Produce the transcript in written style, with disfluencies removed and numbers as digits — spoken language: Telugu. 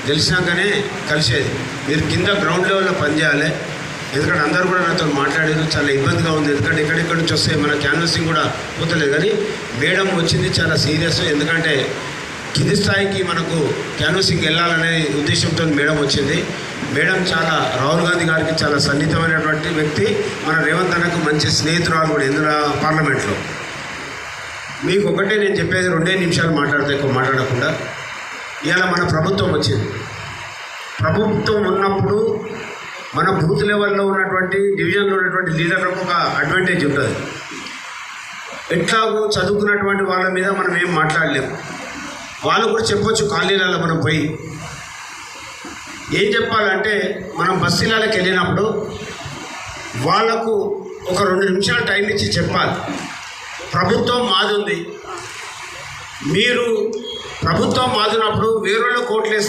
గెలిచినాకనే కలిసేది. మీరు కింద గ్రౌండ్ లెవెల్లో పనిచేయాలి. ఎందుకంటే అందరూ కూడా నాతో మాట్లాడారు, చాలా ఇబ్బందిగా ఉంది. ఎందుకంటే ఎక్కడెక్కడి నుంచి వస్తే మన క్యాన్వసింగ్ కూడా పోతలేదు. కానీ మేడం వచ్చింది చాలా సీరియస్. ఎందుకంటే కింది స్థాయికి మనకు క్యాన్వసింగ్ వెళ్ళాలనే ఉద్దేశంతో మేడం వచ్చింది. మేడం చాలా రాహుల్ గాంధీ గారికి చాలా సన్నిహితమైనటువంటి వ్యక్తి. మన రేవంత్ అన్నకు మంచి స్నేహితురాలు కూడా ఇందులో పార్లమెంట్లో. మీకు ఒకటే నేను చెప్పేది, 2 నిమిషాలు మాట్లాడితే ఎక్కువ మాట్లాడకుండా. ఇవాళ మన ప్రభుత్వం వచ్చింది. ప్రభుత్వం ఉన్నప్పుడు మన బూత్ లెవెల్లో ఉన్నటువంటి డివిజన్లో ఉన్నటువంటి లీడర్లకు ఒక అడ్వాంటేజ్ ఉంటుంది. ఎట్లాగో చదువుకున్నటువంటి వాళ్ళ మీద మనం ఏం మాట్లాడలేము. వాళ్ళు కూడా చెప్పొచ్చు కాలనీలలో మనం పోయి. ఏం చెప్పాలంటే మనం బస్తీలకు వెళ్ళినప్పుడు వాళ్లకు ఒక 2 నిమిషాలు టైం ఇచ్చి చెప్పాలి, ప్రభుత్వం మాది ఉంది. మీరు ప్రభుత్వం మాదినప్పుడు వేరే కోట్లేస్తే